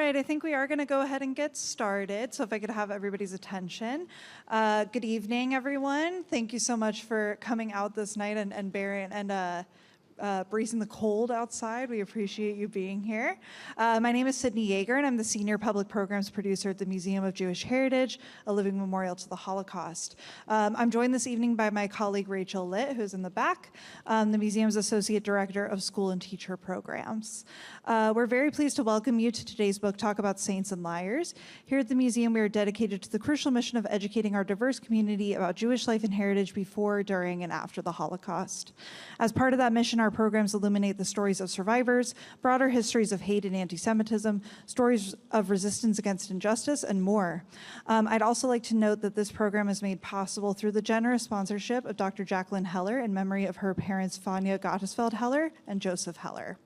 right, I think we are going to go ahead and get started. So if I could have everybody's attention. Good evening, everyone. Thank you so much for coming out this night and bearing and breezing the cold outside. We appreciate you being here. My name is Sydney Yeager, and I'm the Senior Public Programs Producer at the Museum of Jewish Heritage, a living memorial to the Holocaust. I'm joined this evening by my colleague Rachel Litt, who's in the back, the museum's Associate Director of School and Teacher Programs. We're very pleased to welcome you to today's book talk about Saints and Liars. Here at the museum, we are dedicated to the crucial mission of educating our diverse community about Jewish life and heritage before, during, and after the Holocaust. As part of that mission, our programs illuminate the stories of survivors, broader histories of hate and anti-Semitism, stories of resistance against injustice, and more. I'd also like to note that this program is made possible through the generous sponsorship of Dr. Jacqueline Heller in memory of her parents, Fania Gottesfeld Heller and Joseph Heller.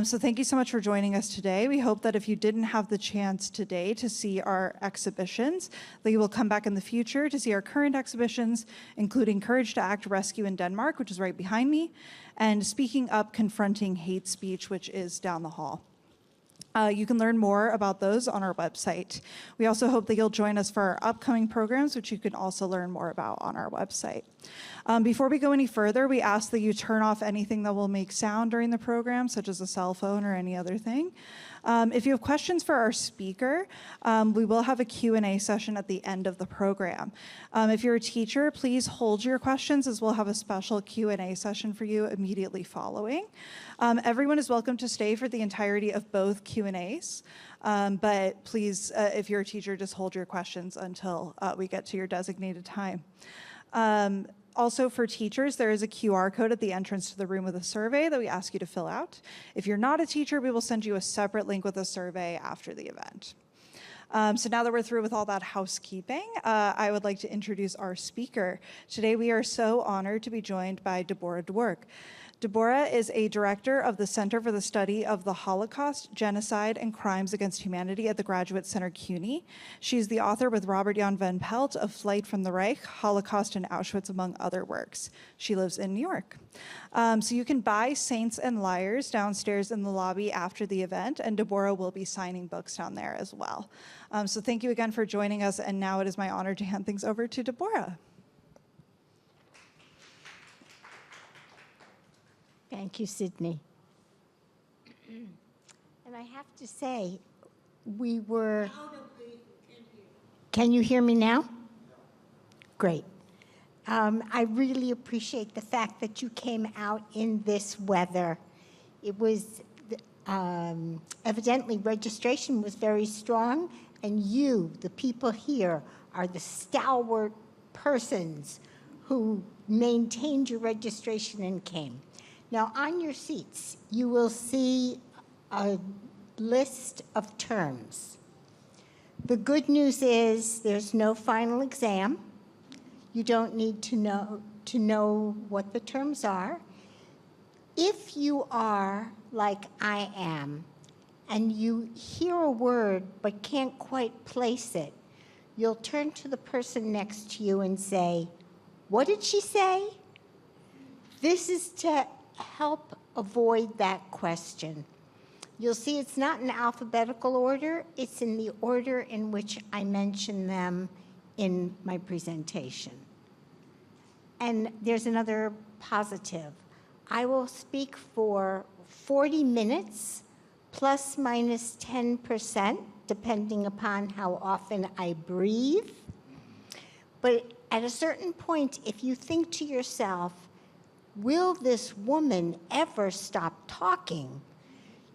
So thank you so much for joining us today. We hope that if you didn't have the chance today to see our exhibitions, that you will come back in the future to see our current exhibitions, including Courage to Act Rescue in Denmark, which is right behind me, and Speaking Up, Confronting Hate Speech, which is down the hall. You can learn more about those on our website. We also hope that you'll join us for our upcoming programs, which you can also learn more about on our website. Before we go any further, we ask that you turn off anything that will make sound during the program, such as a cell phone or any other thing. If you have questions for our speaker, we will have a Q&A session at the end of the program. If you're a teacher, please hold your questions, as we'll have a special Q&A session for you immediately following. Everyone is welcome to stay for the entirety of both Q&As, but please, if you're a teacher, just hold your questions until we get to your designated time. Also for teachers, there is a QR code at the entrance to the room with a survey that we ask you to fill out. If you're not a teacher, we will send you a separate link with a survey after the event. So now that we're through with all that housekeeping, I would like to introduce our speaker. Today we are so honored to be joined by Debórah Dwork. Debórah is a director of the Center for the Study of the Holocaust, Genocide, and Crimes Against Humanity at the Graduate Center CUNY. She's the author with Robert Jan van Pelt of Flight from the Reich, Holocaust and Auschwitz, among other works. She lives in New York. So you can buy Saints and Liars downstairs in the lobby after the event, and Debórah will be signing books down there as well. So thank you again for joining us, and now it is my honor to hand things over to Debórah. Thank you, Sydney. And I have to say, we were... Can you hear me now? Great. I really appreciate the fact that you came out in this weather. It was, evidently registration was very strong, and you, the people here, are the stalwart persons who maintained your registration and came. Now, on your seats, you will see a list of terms. The good news is there's no final exam. You don't need to know what the terms are. If you are like I am, and you hear a word but can't quite place it, you'll turn to the person next to you and say, "What did she say?" This is to help avoid that question. You'll see it's not in alphabetical order, it's in the order in which I mention them in my presentation. And there's another positive. I will speak for 40 minutes, plus minus 10%, depending upon how often I breathe. But at a certain point, if you think to yourself, will this woman ever stop talking?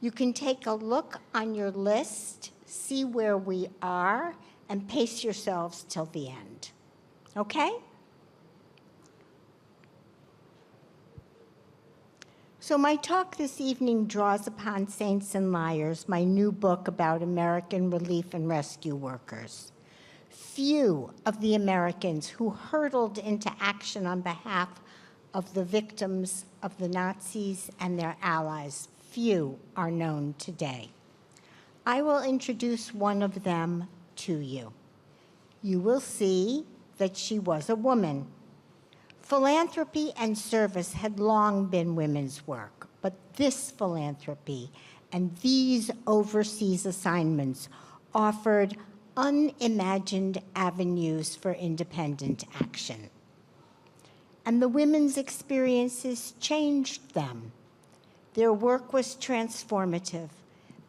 You can take a look on your list, see where we are, and pace yourselves till the end. Okay? So my talk this evening draws upon Saints and Liars, my new book about American relief and rescue workers. Few of the Americans who hurtled into action on behalf of the victims of the Nazis and their allies, few are known today. I will introduce one of them to you. You will see that she was a woman. Philanthropy and service had long been women's work, but this philanthropy And these overseas assignments offered unimagined avenues for independent action. And the women's experiences changed them. Their work was transformative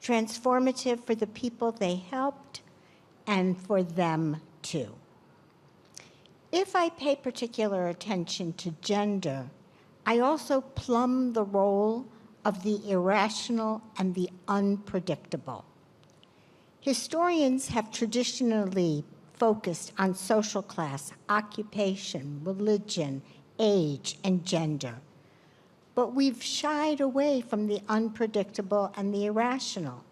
for the people they helped and for them too. If I pay particular attention to gender, I also plumb the role of the irrational and the unpredictable. Historians have traditionally focused on social class, occupation, religion, age, and gender. But we've shied away from the unpredictable and the irrational.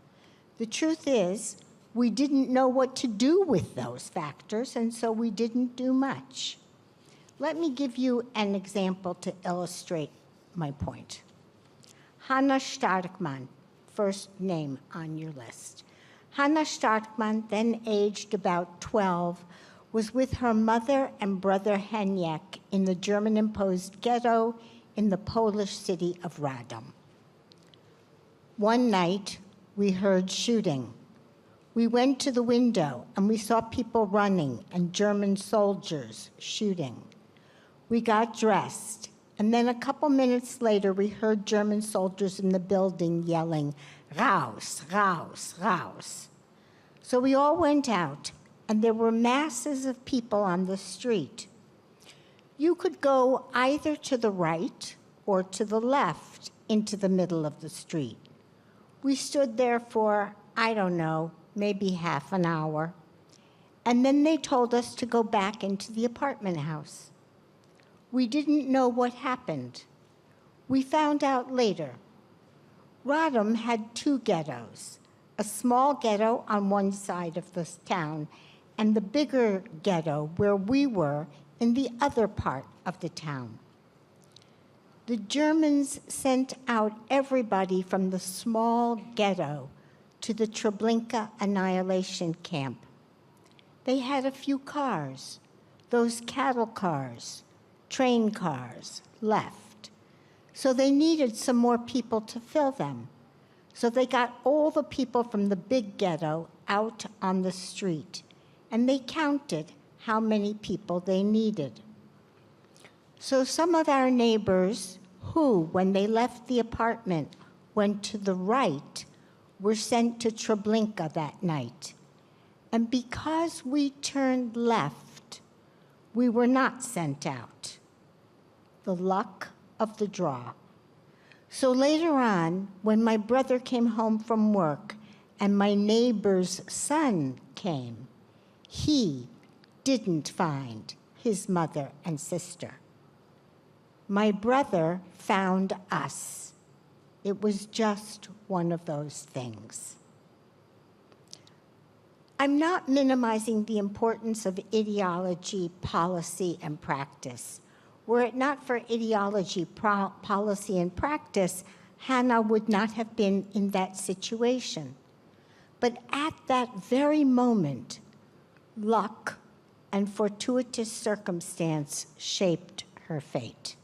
The truth is, we didn't know what to do with those factors, and so we didn't do much. Let me give you an example to illustrate my point. Hannah Starkman, first name on your list. Hannah Starkman, then aged about 12, was with her mother and brother Heniek in the German-imposed ghetto in the Polish city of Radom. One night, we heard shooting. We went to the window and we saw people running and German soldiers shooting. We got dressed, and then a couple minutes later, we heard German soldiers in the building yelling, "Raus, raus, raus." So we all went out, and there were masses of people on the street. You could go either to the right or to the left into the middle of the street. We stood there for, I don't know, maybe half an hour. And then they told us to go back into the apartment house. We didn't know what happened. We found out later. Radom had two ghettos, a small ghetto on one side of the town and the bigger ghetto where we were in the other part of the town. The Germans sent out everybody from the small ghetto to the Treblinka annihilation camp. They had a few cars, those cattle cars, train cars, left. So they needed some more people to fill them. So they got all the people from the big ghetto out on the street, and they counted how many people they needed. So some of our neighbors who, when they left the apartment, went to the right, were sent to Treblinka that night. And because we turned left, we were not sent out. The luck of the draw. So later on, when my brother came home from work and my neighbor's son came, he didn't find his mother and sister. My brother found us. It was just one of those things. I'm not minimizing the importance of ideology, policy, and practice. Were it not for ideology, policy, and practice, Hannah would not have been in that situation. But at that very moment, luck and fortuitous circumstance shaped her fate.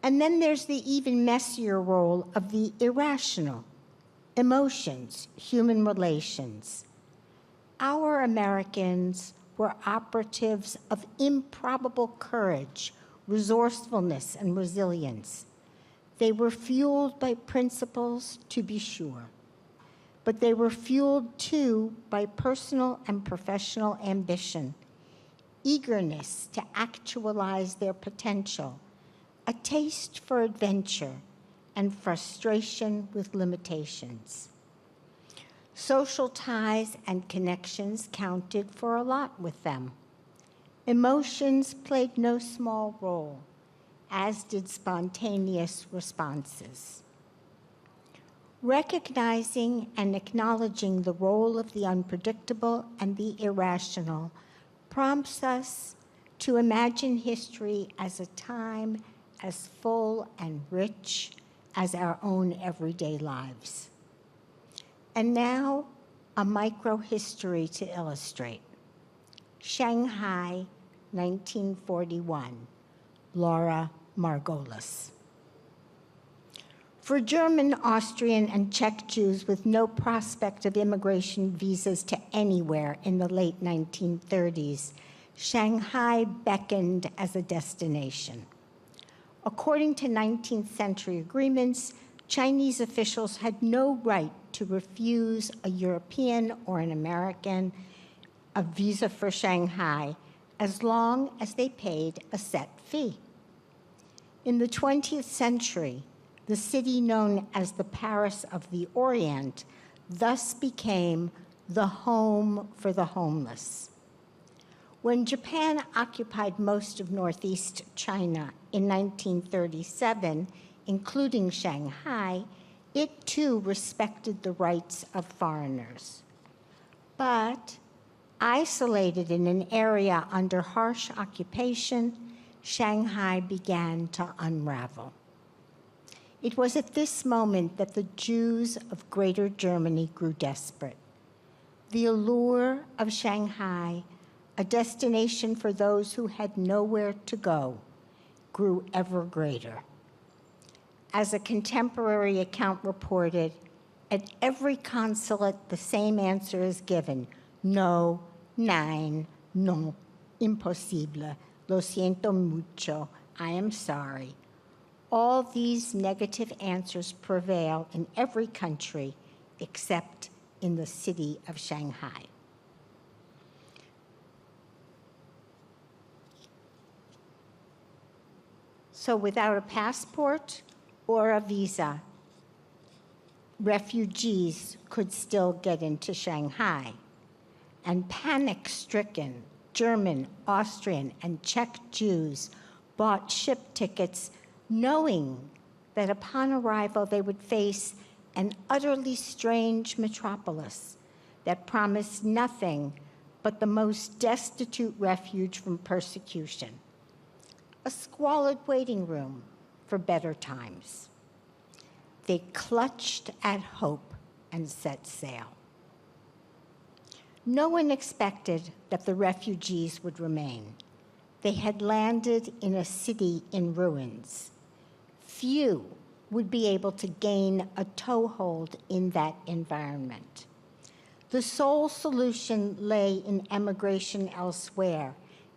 And then there's the even messier role of the irrational, emotions, human relations. Our Americans were operatives of improbable courage, resourcefulness, and resilience. They were fueled by principles, to be sure, but they were fueled too by personal and professional ambition, eagerness to actualize their potential, a taste for adventure, and frustration with limitations. Social ties and connections counted for a lot with them. Emotions played no small role, as did spontaneous responses. Recognizing and acknowledging the role of the unpredictable and the irrational prompts us to imagine history as a time as full and rich as our own everyday lives. And now, a micro-history to illustrate. Shanghai, 1941, Laura Margolis. For German, Austrian, and Czech Jews with no prospect of immigration visas to anywhere in the late 1930s, Shanghai beckoned as a destination. According to 19th century agreements, Chinese officials had no right to refuse a European or an American a visa for Shanghai as long as they paid a set fee. In the 20th century, the city known as the Paris of the Orient thus became the home for the homeless. When Japan occupied most of northeast China in 1937, including Shanghai, it too respected the rights of foreigners. But isolated in an area under harsh occupation, Shanghai began to unravel. It was at this moment that the Jews of Greater Germany grew desperate. The allure of Shanghai, a destination for those who had nowhere to go, grew ever greater. As a contemporary account reported, at every consulate the same answer is given: no, nein, no, imposible, lo siento mucho, I am sorry. All these negative answers prevail in every country except in the city of Shanghai. So without a passport or a visa, refugees could still get into Shanghai. And panic-stricken German, Austrian, and Czech Jews bought ship tickets knowing that upon arrival they would face an utterly strange metropolis that promised nothing but the most destitute refuge from persecution, a squalid waiting room for better times. They clutched at hope and set sail. No one expected that the refugees would remain. They had landed in a city in ruins. Few would be able to gain a toehold in that environment. The sole solution lay in emigration elsewhere,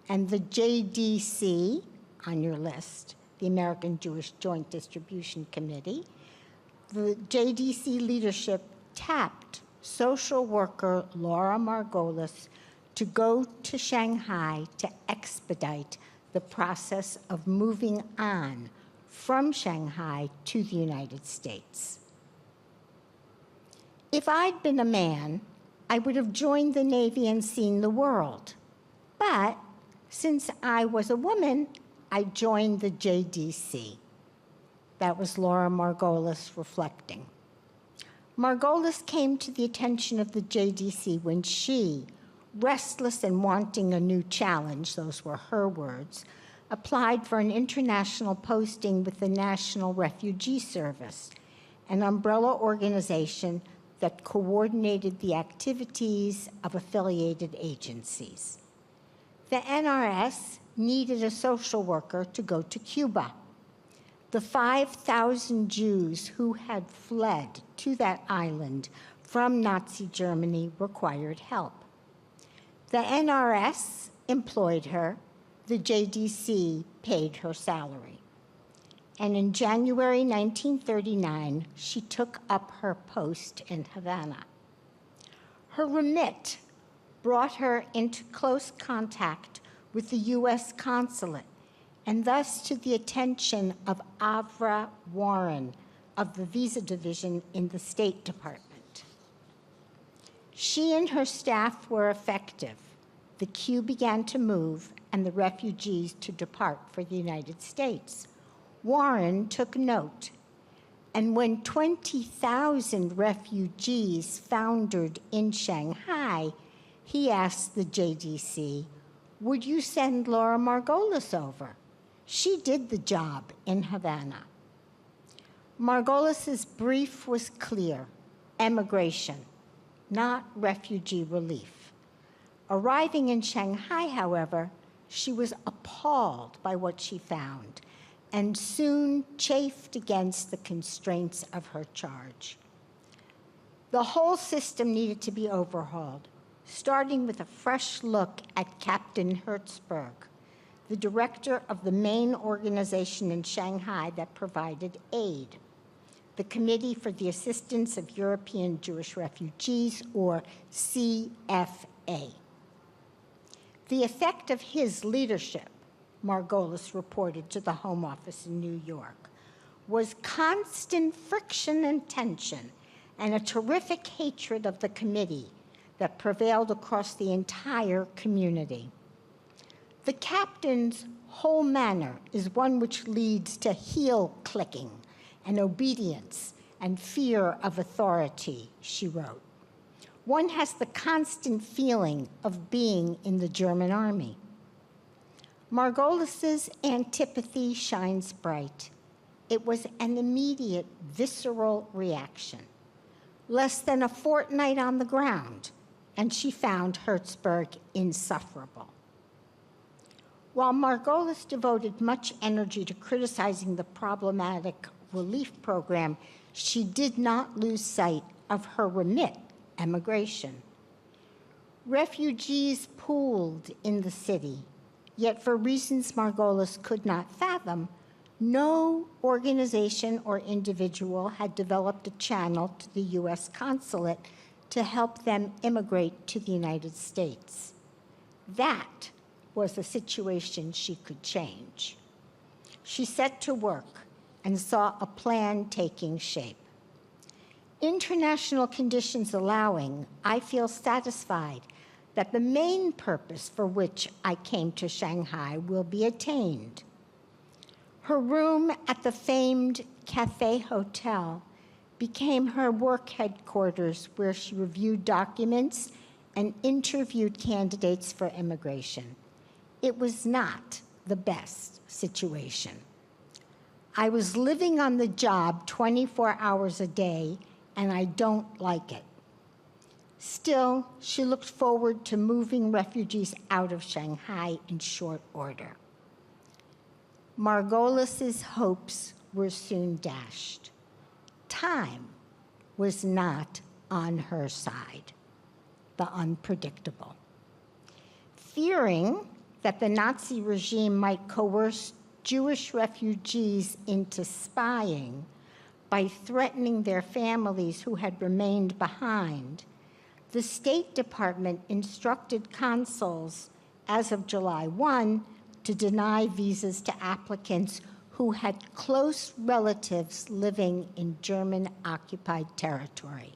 and the JDC, on your list, the American Jewish Joint Distribution Committee, the JDC leadership tapped social worker Laura Margolis to go to Shanghai to expedite the process of moving on from Shanghai to the United States. If I'd been a man, I would have joined the Navy and seen the world. But since I was a woman, I joined the JDC. That was Laura Margolis reflecting. Margolis came to the attention of the JDC when she, restless and wanting a new challenge, those were her words, applied for an international posting with the National Refugee Service, an umbrella organization that coordinated the activities of affiliated agencies. The NRS needed a social worker to go to Cuba. The 5,000 Jews who had fled to that island from Nazi Germany required help. The NRS employed her, the JDC paid her salary. And in January 1939, she took up her post in Havana. Her remit brought her into close contact with the US consulate, and thus to the attention of Avra Warren of the Visa Division in the State Department. She and her staff were effective. The queue began to move and the refugees to depart for the United States. Warren took note, and when 20,000 refugees foundered in Shanghai, he asked the JDC, "Would you send Laura Margolis over? She did the job in Havana." Margolis's brief was clear: emigration, not refugee relief. Arriving in Shanghai, however, she was appalled by what she found, and soon chafed against the constraints of her charge. The whole system needed to be overhauled, starting with a fresh look at Captain Hertzberg, the director of the main organization in Shanghai that provided aid, the Committee for the Assistance of European Jewish Refugees, or CFA. The effect of his leadership, Margolis reported to the Home Office in New York, was constant friction and tension and a terrific hatred of the committee that prevailed across the entire community. The captain's whole manner is one which leads to heel clicking and obedience and fear of authority, she wrote. One has the constant feeling of being in the German army. Margolis's antipathy shines bright. It was an immediate, visceral reaction. Less than a fortnight on the ground, and she found Hertzberg insufferable. While Margolis devoted much energy to criticizing the problematic relief program, she did not lose sight of her remit, emigration. Refugees pooled in the city, yet for reasons Margolis could not fathom, no organization or individual had developed a channel to the U.S. consulate to help them immigrate to the United States. That was a situation she could change. She set to work and saw a plan taking shape. International conditions allowing, I feel satisfied that the main purpose for which I came to Shanghai will be attained. Her room at the famed Cafe Hotel became her work headquarters, where she reviewed documents and interviewed candidates for immigration. It was not the best situation. I was living on the job 24 hours a day, and I don't like it. Still, she looked forward to moving refugees out of Shanghai in short order. Margolis's hopes were soon dashed. Time was not on her side, the unpredictable. Fearing that the Nazi regime might coerce Jewish refugees into spying by threatening their families who had remained behind, the State Department instructed consuls as of July 1 to deny visas to applicants who had close relatives living in German-occupied territory.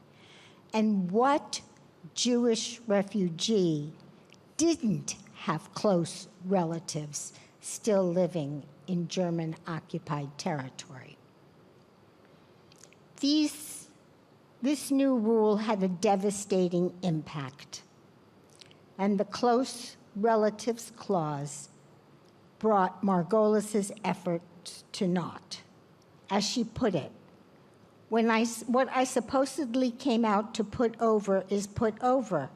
And what Jewish refugee didn't have close relatives still living in German-occupied territory? This new rule had a devastating impact, and the close relatives clause brought Margolis's efforts to naught. As she put it, what I supposedly came out to put over is put over,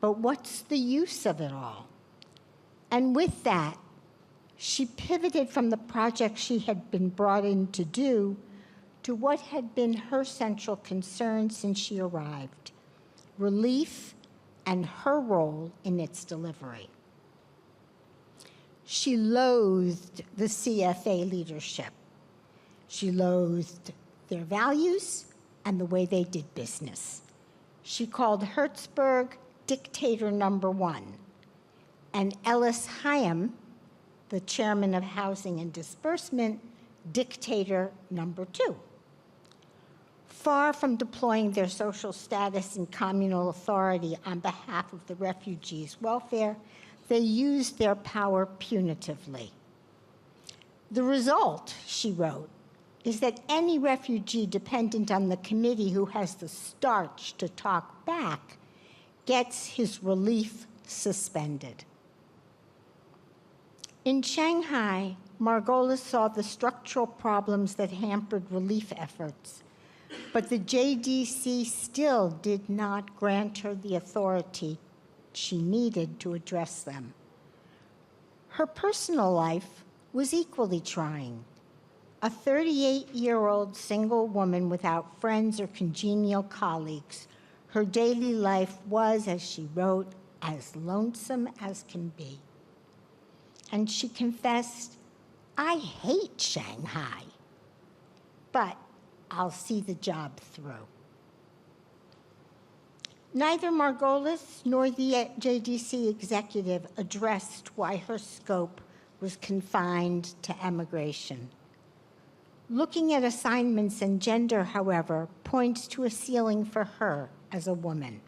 but what's the use of it all? And with that, she pivoted from the project she had been brought in to do to what had been her central concern since she arrived: relief and her role in its delivery. She loathed the CFA leadership. She loathed their values and the way they did business. She called Hertzberg dictator number one, and Ellis Hayim, the chairman of Housing and Disbursement, dictator number two. Far from deploying their social status and communal authority on behalf of the refugees' welfare, they used their power punitively. The result, she wrote, is that any refugee dependent on the committee who has the starch to talk back gets his relief suspended. In Shanghai, Margolis saw the structural problems that hampered relief efforts, but the JDC still did not grant her the authority she needed to address them. Her personal life was equally trying. A 38-year-old single woman without friends or congenial colleagues, her daily life was, as she wrote, as lonesome as can be. And she confessed, "I hate Shanghai, but I'll see the job through." Neither Margolis nor the JDC executive addressed why her scope was confined to emigration. Looking at assignments and gender, however, points to a ceiling for her as a woman.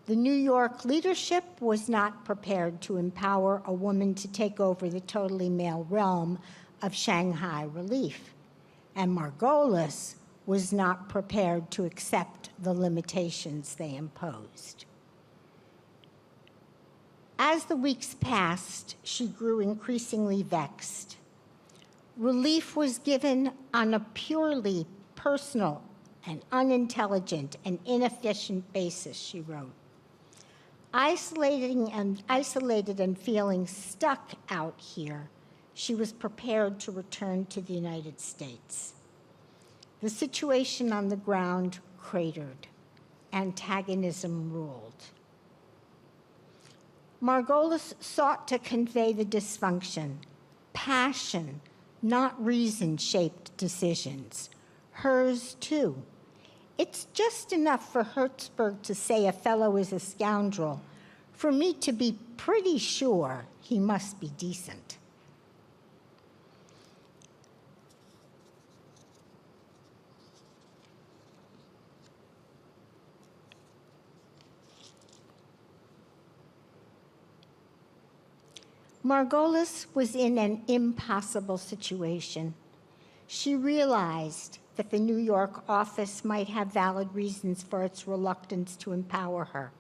The New York leadership was not prepared to empower a woman to take over the totally male realm of Shanghai relief, and Margolis was not prepared to accept the limitations they imposed. As the weeks passed, she grew increasingly vexed. Relief was given on a purely personal and unintelligent and inefficient basis, she wrote. Isolated and feeling stuck out here, she was prepared to return to the United States. The situation on the ground cratered. Antagonism ruled. Margolis sought to convey the dysfunction. Passion, not reason, shaped decisions. Hers, too. It's just enough for Hertzberg to say a fellow is a scoundrel, for me to be pretty sure he must be decent. Margolis was in an impossible situation. She realized that the New York office might have valid reasons for its reluctance to empower her.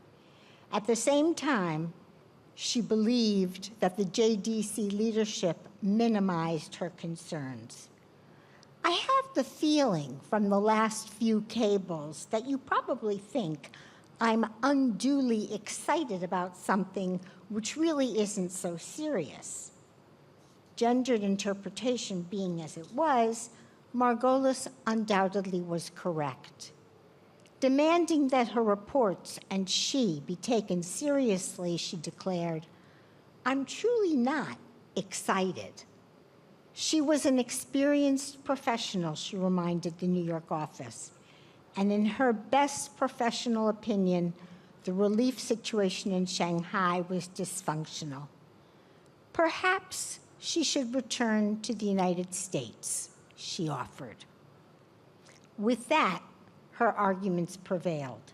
At the same time, she believed that the JDC leadership minimized her concerns. I have the feeling from the last few cables that you probably think I'm unduly excited about something which really isn't so serious. Gendered interpretation being as it was, Margolis undoubtedly was correct. Demanding that her reports and she be taken seriously, she declared, "I'm truly not excited." She was an experienced professional, she reminded the New York office, and in her best professional opinion, the relief situation in Shanghai was dysfunctional. Perhaps she should return to the United States, she offered. With that, her arguments prevailed.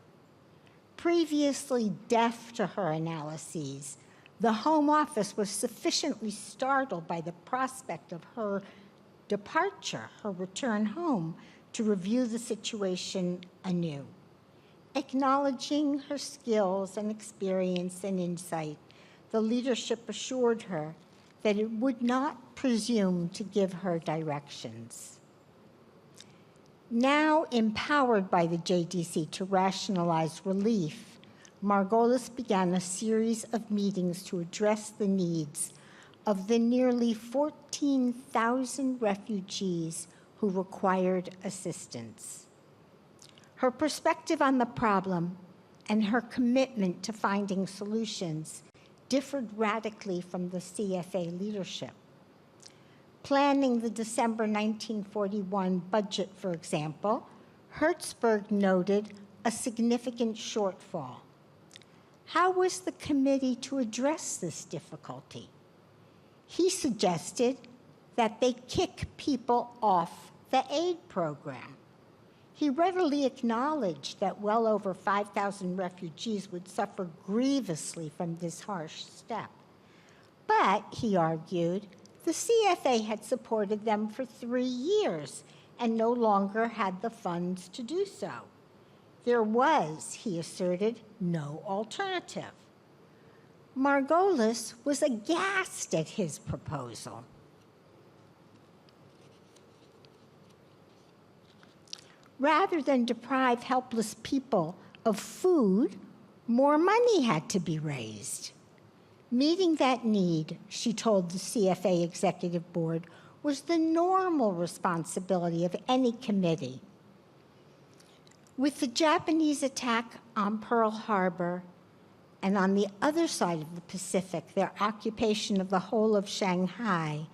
Previously deaf to her analyses, the Home Office was sufficiently startled by the prospect of her departure, her return home, to review the situation anew. Acknowledging her skills and experience and insight, the leadership assured her that it would not presume to give her directions. Now empowered by the JDC to rationalize relief, Margolis began a series of meetings to address the needs of the nearly 14,000 refugees who required assistance. Her perspective on the problem and her commitment to finding solutions differed radically from the CFA leadership. Planning the December 1941 budget, for example, Hertzberg noted a significant shortfall. How was the committee to address this difficulty? He suggested that they kick people off the aid program. He readily acknowledged that well over 5,000 refugees would suffer grievously from this harsh step. But, he argued, the CFA had supported them for 3 years and no longer had the funds to do so. There was, he asserted, no alternative. Margolis was aghast at his proposal. Rather than deprive helpless people of food, more money had to be raised. Meeting that need, she told the CFA Executive Board, was the normal responsibility of any committee. With the Japanese attack on Pearl Harbor, and on the other side of the Pacific, their occupation of the whole of Shanghai,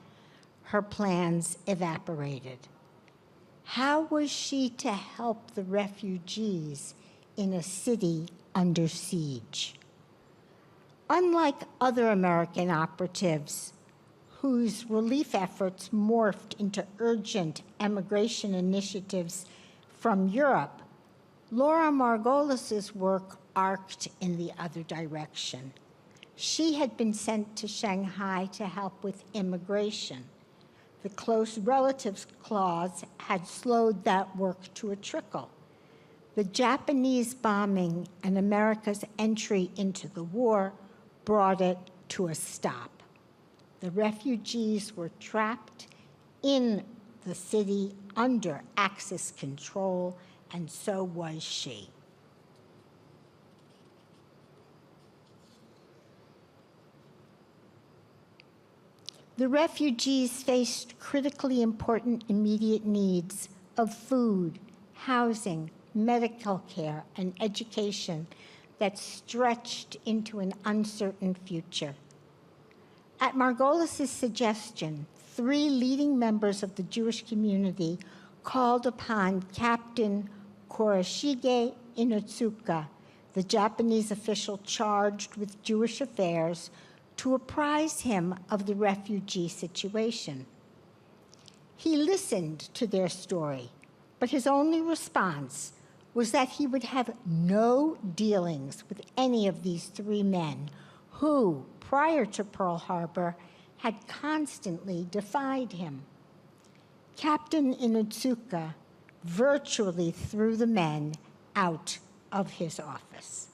her plans evaporated. How was she to help the refugees in a city under siege? Unlike other American operatives, whose relief efforts morphed into urgent emigration initiatives from Europe, Laura Margolis's work arced in the other direction. She had been sent to Shanghai to help with immigration. The close relatives clause had slowed that work to a trickle. The Japanese bombing and America's entry into the war brought it to a stop. The refugees were trapped in the city under Axis control, and so was she. The refugees faced critically important immediate needs of food, housing, medical care, and education that stretched into an uncertain future. At Margolis's suggestion, 3 leading members of the Jewish community called upon Captain Kurashige Inotsuka, the Japanese official charged with Jewish affairs, to apprise him of the refugee situation. He listened to their story, but his only response was that he would have no dealings with any of these 3 men who, prior to Pearl Harbor, had constantly defied him. Captain Inotsuka virtually threw the men out of his office.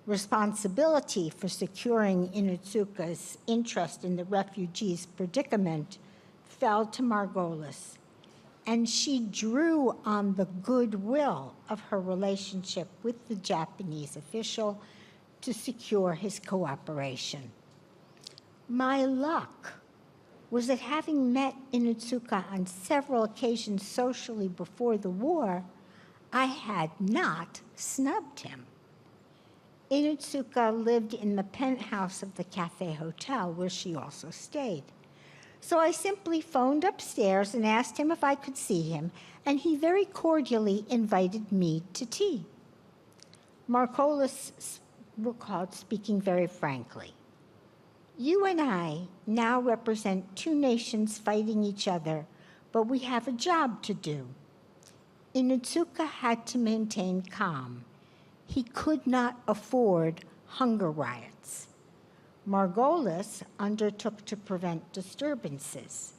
Responsibility for securing Inotsuka's interest in the refugees' predicament fell to Margolis, and she drew on the goodwill of her relationship with the Japanese official to secure his cooperation. My luck was that, having met Inotsuka on several occasions socially before the war, I had not snubbed him. Inotsuka lived in the penthouse of the Cafe Hotel, where she also stayed. So I simply phoned upstairs and asked him if I could see him, and he very cordially invited me to tea. Margolis recalled speaking very frankly. You and I now represent 2 nations fighting each other, but we have a job to do. Inotsuka had to maintain calm. He could not afford hunger riots. Margolis undertook to prevent disturbances.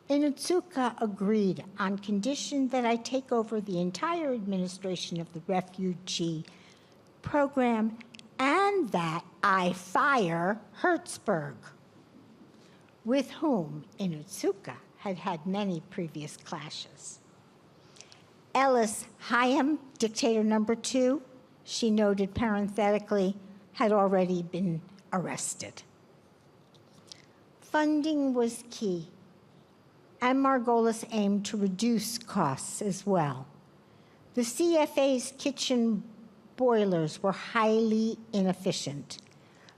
Inotsuka agreed on condition that I take over the entire administration of the refugee program and that I fire Hertzberg, with whom Inotsuka had had many previous clashes. Ellis Hayam, dictator number 2, she noted parenthetically, had already been arrested. Funding was key, and Margolis aimed to reduce costs as well. The CFA's kitchen boilers were highly inefficient.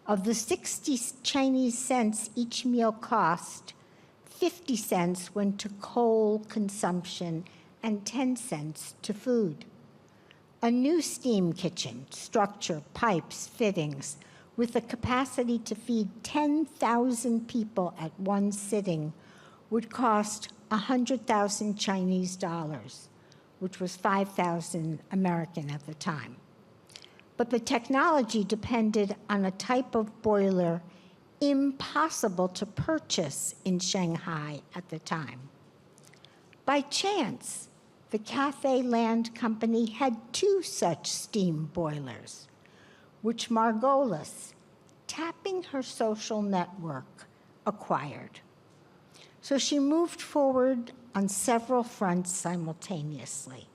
Of the 60 Chinese cents each meal cost, 50 cents went to coal consumption and 10 cents to food. A new steam kitchen, structure, pipes, fittings, with the capacity to feed 10,000 people at one sitting, would cost 100,000 Chinese dollars, which was 5,000 American at the time. But the technology depended on a type of boiler impossible to purchase in Shanghai at the time. By chance, the Cathay Land Company had 2 such steam boilers, which Margolis, tapping her social network, acquired. So she moved forward on several fronts simultaneously.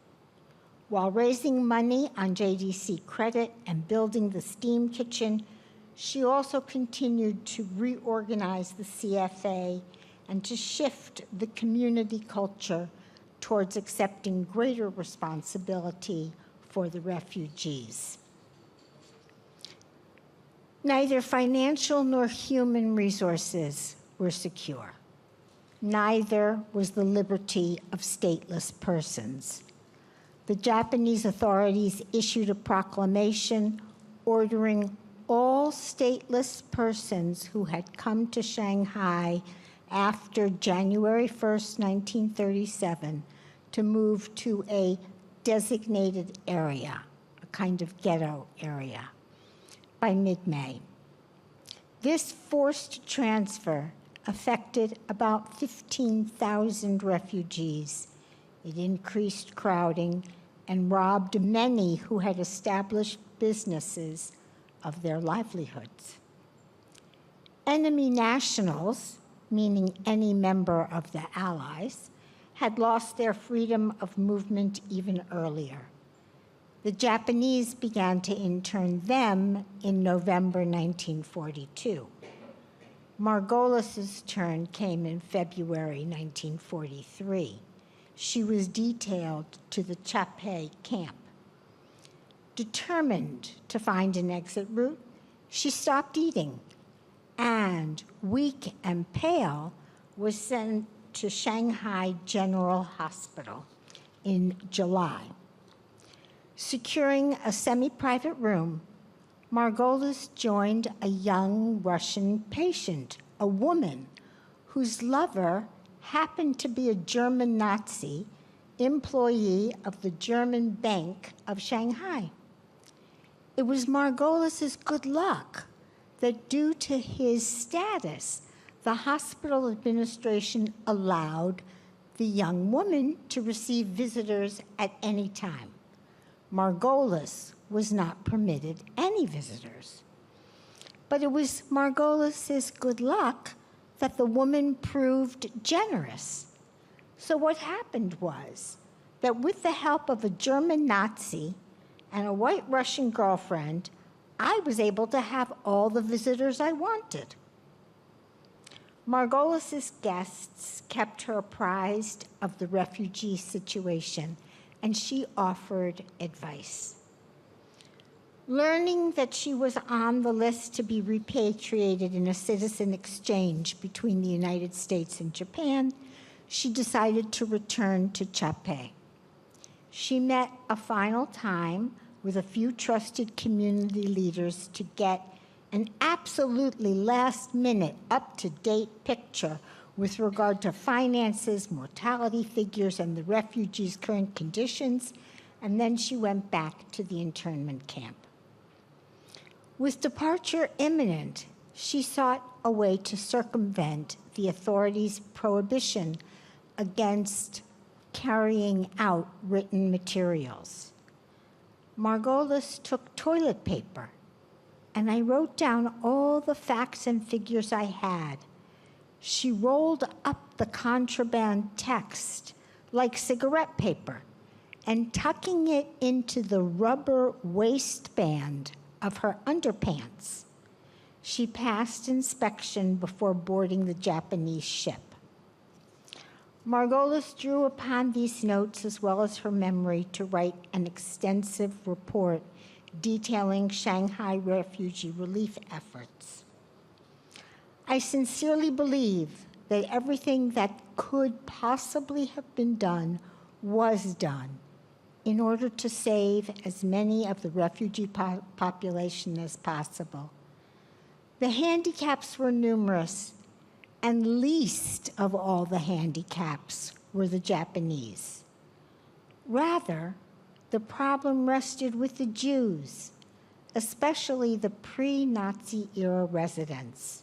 While raising money on JDC credit and building the steam kitchen, she also continued to reorganize the CFA and to shift the community culture towards accepting greater responsibility for the refugees. Neither financial nor human resources were secure. Neither was the liberty of stateless persons. The Japanese authorities issued a proclamation ordering all stateless persons who had come to Shanghai after January 1st, 1937, to move to a designated area, a kind of ghetto area, by mid-May. This forced transfer affected about 15,000 refugees. It increased crowding and robbed many who had established businesses of their livelihoods. Enemy nationals, meaning any member of the Allies, had lost their freedom of movement even earlier. The Japanese began to intern them in November 1942. Margolis's turn came in February 1943. She was detailed to the Chape camp. Determined to find an exit route, she stopped eating and, weak and pale, was sent to Shanghai General Hospital in July. Securing a semi-private room, Margolis joined a young Russian patient, a woman whose lover happened to be a German Nazi employee of the German Bank of Shanghai. It was Margolis's good luck that due to his status, the hospital administration allowed the young woman to receive visitors at any time. Margolis was not permitted any visitors. But it was Margolis's good luck that the woman proved generous. So what happened was that with the help of a German Nazi and a white Russian girlfriend, I was able to have all the visitors I wanted. Margolis's guests kept her apprised of the refugee situation, and she offered advice. Learning that she was on the list to be repatriated in a citizen exchange between the United States and Japan, she decided to return to Chape. She met a final time with a few trusted community leaders to get an absolutely last-minute, up-to-date picture with regard to finances, mortality figures, and the refugees' current conditions, and then she went back to the internment camp. With departure imminent, she sought a way to circumvent the authorities' prohibition against carrying out written materials. Margolis took toilet paper, and I wrote down all the facts and figures I had. She rolled up the contraband text like cigarette paper and tucking it into the rubber waistband of her underpants. She passed inspection before boarding the Japanese ship. Margolis drew upon these notes as well as her memory to write an extensive report detailing Shanghai refugee relief efforts. I sincerely believe that everything that could possibly have been done was done in order to save as many of the refugee population as possible. The handicaps were numerous, and least of all the handicaps were the Japanese. Rather, the problem rested with the Jews, especially the pre-Nazi era residents.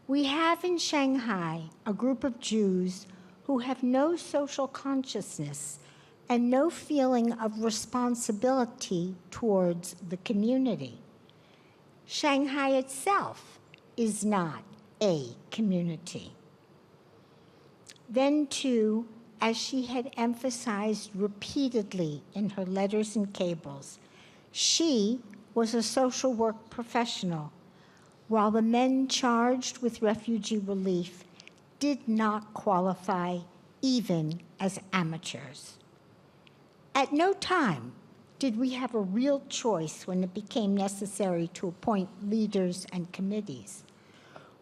We have in Shanghai a group of Jews who have no social consciousness and no feeling of responsibility towards the community. Shanghai itself is not a community. Then, too, as she had emphasized repeatedly in her letters and cables, she was a social work professional, while the men charged with refugee relief did not qualify even as amateurs. At no time did we have a real choice when it became necessary to appoint leaders and committees.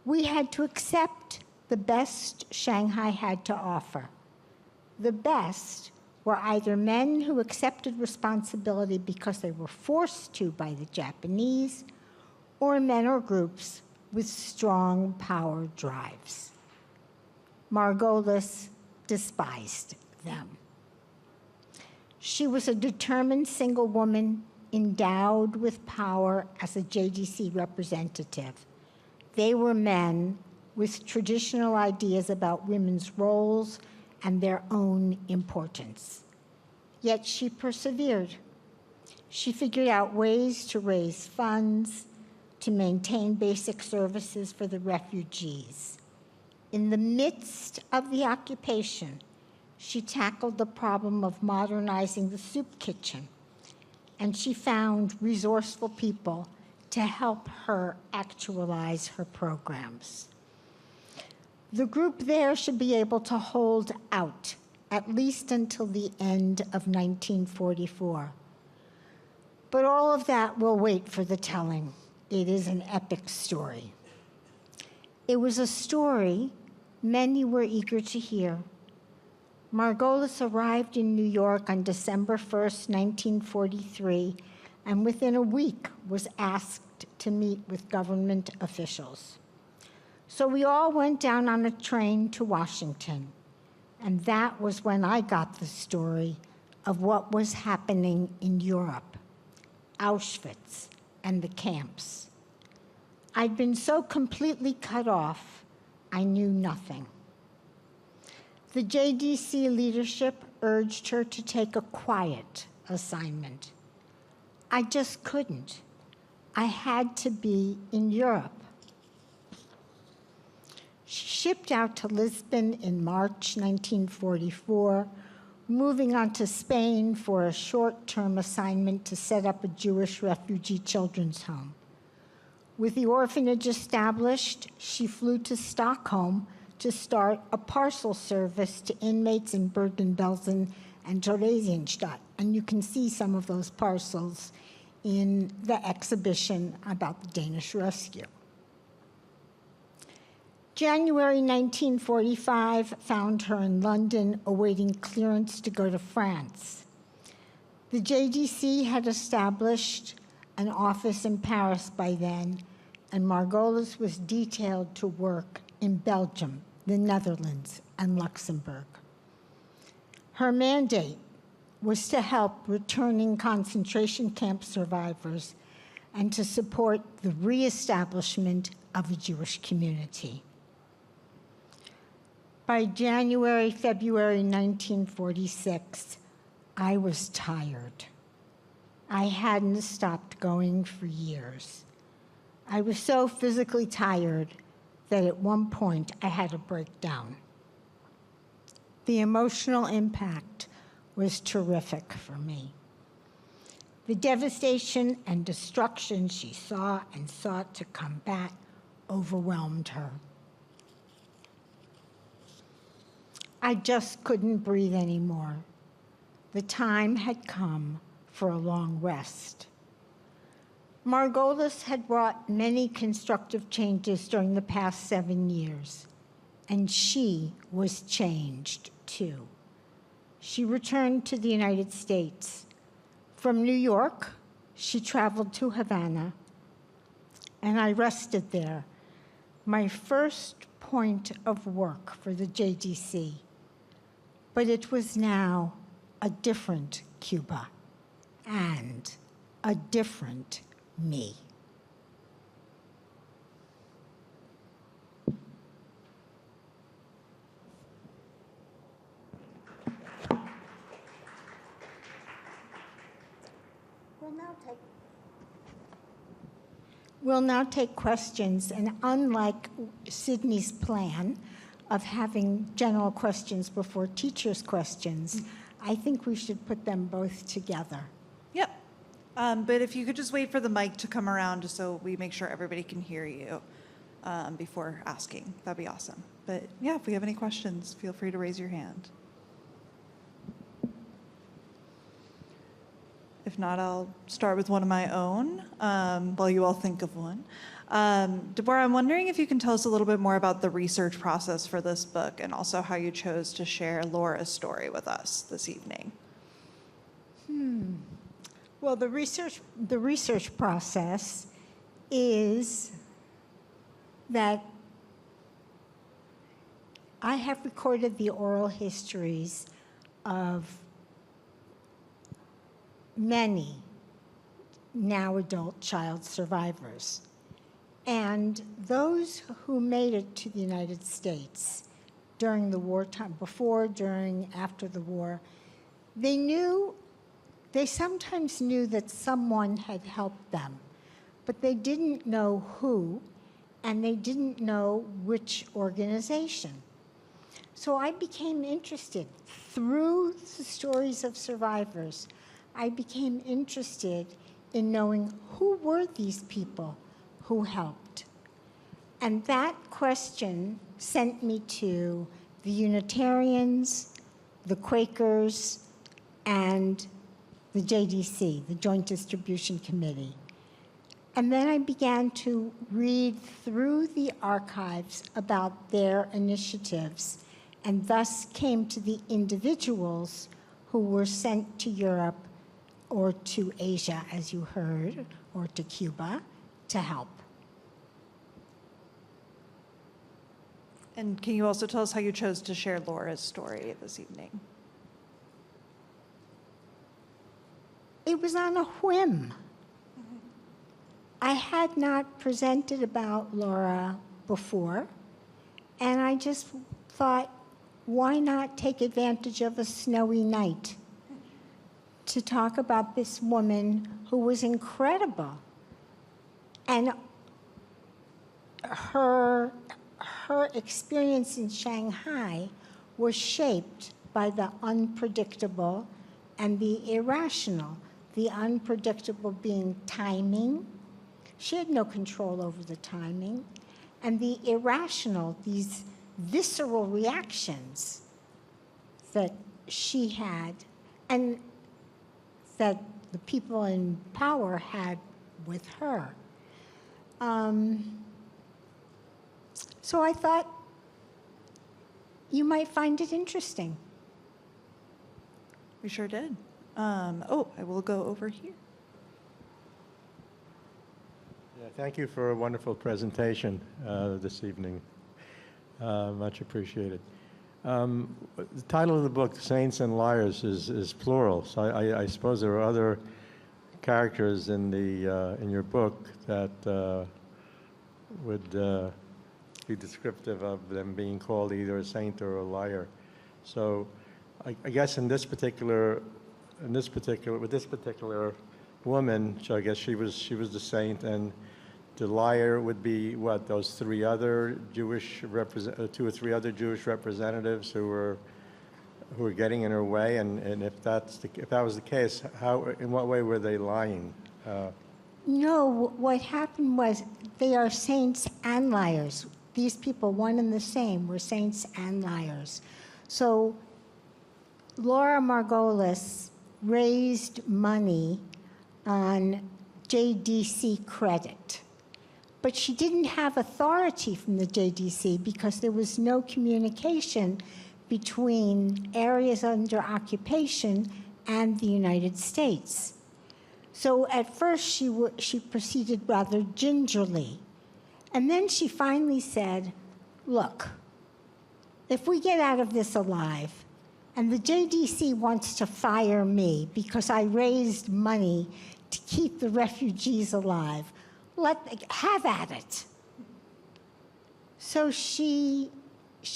We had to accept the best Shanghai had to offer. The best were either men who accepted responsibility because they were forced to by the Japanese, or men or groups with strong power drives. Margolis despised them. She was a determined single woman endowed with power as a JDC representative. They were men with traditional ideas about women's roles and their own importance. Yet she persevered. She figured out ways to raise funds, to maintain basic services for the refugees. In the midst of the occupation, she tackled the problem of modernizing the soup kitchen, and she found resourceful people to help her actualize her programs. The group there should be able to hold out, at least until the end of 1944. But all of that will wait for the telling. It is an epic story. It was a story many were eager to hear. Margolis arrived in New York on December 1st, 1943, and within a week was asked to meet with government officials. So we all went down on a train to Washington, and that was when I got the story of what was happening in Europe, Auschwitz, and the camps. I'd been so completely cut off, I knew nothing. The JDC leadership urged her to take a quiet assignment. I just couldn't. I had to be in Europe. She shipped out to Lisbon in March 1944, moving on to Spain for a short-term assignment to set up a Jewish refugee children's home. With the orphanage established, she flew to Stockholm to start a parcel service to inmates in Bergen-Belsen and Theresienstadt. And you can see some of those parcels in the exhibition about the Danish rescue. January 1945 found her in London awaiting clearance to go to France. The JDC had established an office in Paris by then, and Margolis was detailed to work in Belgium, the Netherlands, and Luxembourg. Her mandate was to help returning concentration camp survivors and to support the reestablishment of a Jewish community. By January, February 1946, I was tired. I hadn't stopped going for years. I was so physically tired that at one point I had to break down. The emotional impact was terrific for me. The devastation and destruction she saw and sought to combat overwhelmed her. I just couldn't breathe anymore. The time had come for a long rest. Margolis had brought many constructive changes during the past 7 years, and she was changed too. She returned to the United States. From New York, she traveled to Havana, and I rested there, my first point of work for the JDC. But it was now a different Cuba and a different me. We'll now take questions, and unlike Sydney's plan of having general questions before teachers' questions, I think we should put them both together. Yep. But if you could just wait for the mic to come around just so we make sure everybody can hear you before asking, that'd be awesome. But yeah, if we have any questions, feel free to raise your hand. If not, I'll start with one of my own while you all think of one. Debórah, I'm wondering if you can tell us a little bit more about the research process for this book and also how you chose to share Laura's story with us this evening. Well, the research process is that I have recorded the oral histories of many now adult child survivors. And those who made it to the United States during the wartime, before, during, after the war, they sometimes knew that someone had helped them, but they didn't know who, and they didn't know which organization. So I became interested through the stories of survivors. I became interested in knowing who were these people who helped. And that question sent me to the Unitarians, the Quakers, and the JDC, the Joint Distribution Committee. And then I began to read through the archives about their initiatives, and thus came to the individuals who were sent to Europe or to Asia, as you heard, or to Cuba, to help. And can you also tell us how you chose to share Laura's story this evening? It was on a whim. I had not presented about Laura before, and I just thought, why not take advantage of a snowy night to talk about this woman who was incredible? And her experience in Shanghai was shaped by the unpredictable and the irrational. The unpredictable being timing. She had no control over the timing. And the irrational, these visceral reactions that she had and that the people in power had with her. So I thought you might find it interesting. We sure did. I will go over here. Yeah, thank you for a wonderful presentation this evening. Much appreciated. The title of the book, Saints and Liars, is plural. So I suppose there are other characters in your book that would be descriptive of them being called either a saint or a liar. So I guess with this particular woman, so I guess she was the saint, and the liar would be what, those two or three other Jewish representatives who were getting in her way, and if that was the case, in what way were they lying? No, what happened was they are saints and liars. These people, one and the same, were saints and liars. So Laura Margolis raised money on JDC credit. But she didn't have authority from the JDC because there was no communication between areas under occupation and the United States. So at first she proceeded rather gingerly. And then she finally said, look, if we get out of this alive, and the JDC wants to fire me because I raised money to keep the refugees alive, have at it. So she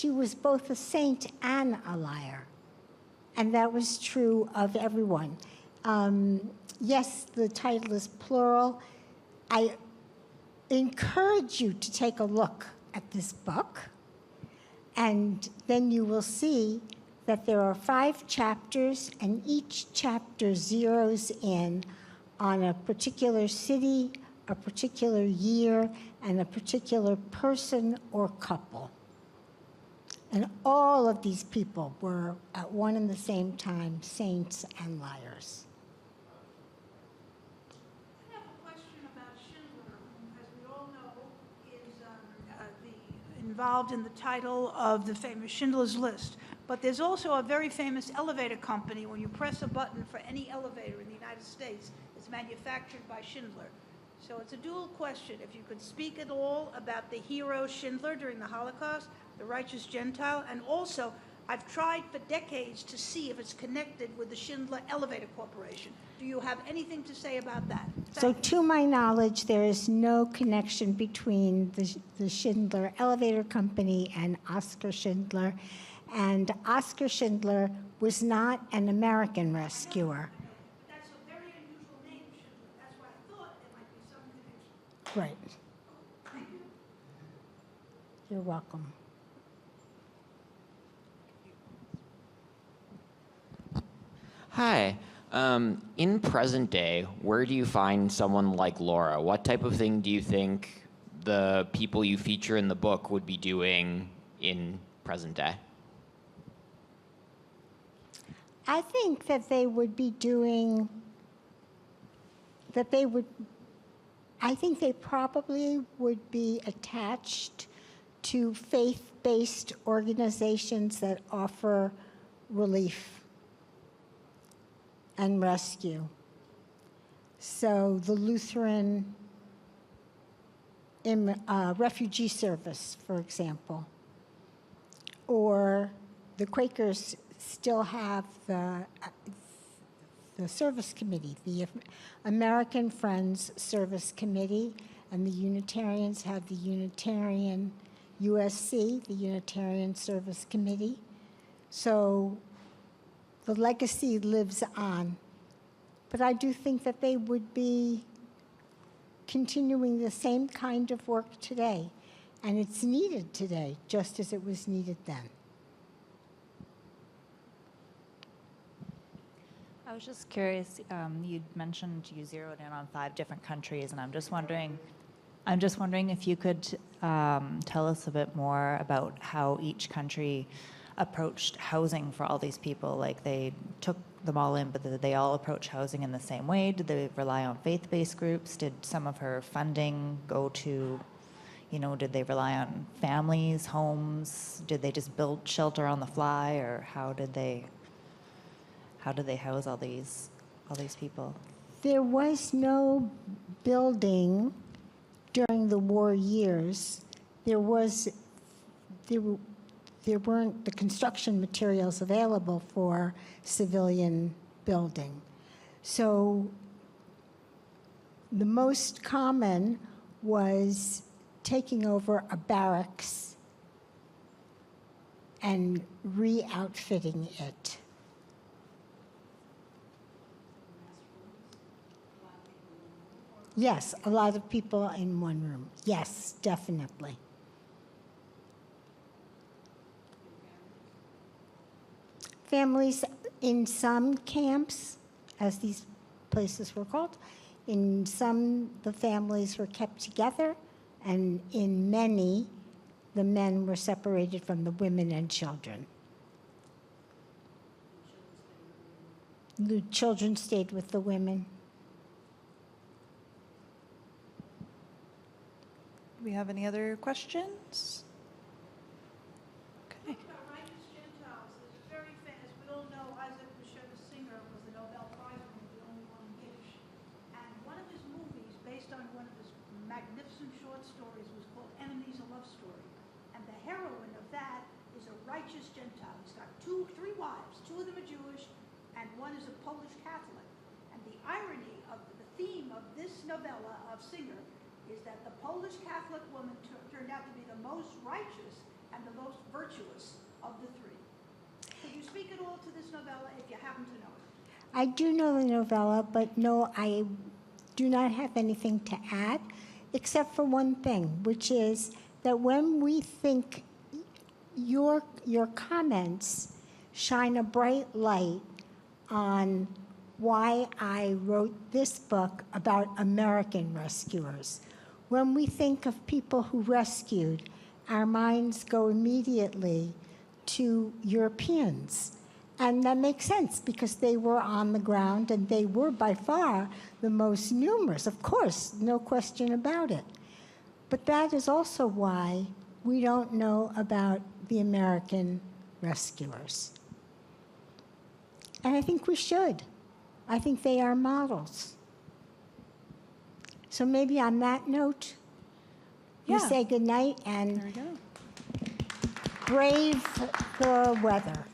was both a saint and a liar. And that was true of everyone. Yes, the title is plural. I encourage you to take a look at this book, and then you will see that there are 5 chapters, and each chapter zeroes in on a particular city, a particular year, and a particular person or couple. And all of these people were, at one and the same time, saints and liars. I have a question about Schindler, whom, as we all know, is involved in the title of the famous Schindler's List. But there's also a very famous elevator company. When you press a button for any elevator in the United States, it's manufactured by Schindler. So it's a dual question. If you could speak at all about the hero Schindler during the Holocaust, the righteous Gentile, and also, I've tried for decades to see if it's connected with the Schindler Elevator Corporation. Do you have anything to say about that? So Thank you. to my knowledge, there is no connection between the Schindler Elevator Company and Oskar Schindler. And Oskar Schindler was not an American rescuer. That's a very unusual name, Schindler. That's why I thought there might be some connection. Right. Thank you. You're welcome. Hi. In present day, where do you find someone like Laura? What type of thing do you think the people you feature in the book would be doing in present day? I think that they would be doing, I think they probably would be attached to faith-based organizations that offer relief and rescue. So the Lutheran Refugee Service, for example, or the Quakers still have the service committee, the American Friends Service Committee, and the Unitarians have the Unitarian USC, the Unitarian Service Committee. So the legacy lives on. But I do think that they would be continuing the same kind of work today. And it's needed today, just as it was needed then. I was just curious, you'd mentioned you zeroed in on 5 different countries, and I'm just wondering if you could tell us a bit more about how each country approached housing for all these people. Like, they took them all in, but did they all approach housing in the same way? Did they rely on faith-based groups? Did some of her funding go to, did they rely on families, homes? Did they just build shelter on the fly, or how did they house all these people? There was no building during the war years. There weren't the construction materials available for civilian building. So the most common was taking over a barracks and re-outfitting it. Yes, a lot of people in one room. Yes, definitely. Families in some camps, as these places were called, in some the families were kept together, and in many the men were separated from the women and children. The children stayed with the women. Do we have any other questions? Okay. About righteous Gentiles, there's a very famous, we all know Isaac Bashevis Singer was the Nobel Prize winner, the only one in Yiddish. And one of his movies, based on one of his magnificent short stories, was called Enemies, a Love Story. And the heroine of that is a righteous Gentile. He's got 3 wives. 2 of them are Jewish, and 1 is a Polish Catholic. And the irony of the theme of this novella of Singer is that the Polish Catholic woman turned out to be the most righteous and the most virtuous of the 3. Could you speak at all to this novella if you happen to know it? I do know the novella, but no, I do not have anything to add, except for one thing, which is that when we think your comments shine a bright light on why I wrote this book about American rescuers. When we think of people who rescued, our minds go immediately to Europeans. And that makes sense because they were on the ground and they were by far the most numerous, of course, no question about it. But that is also why we don't know about the American rescuers. And I think we should. I think they are models. So maybe on that note, we Yeah. say goodnight and There we go. brave the weather.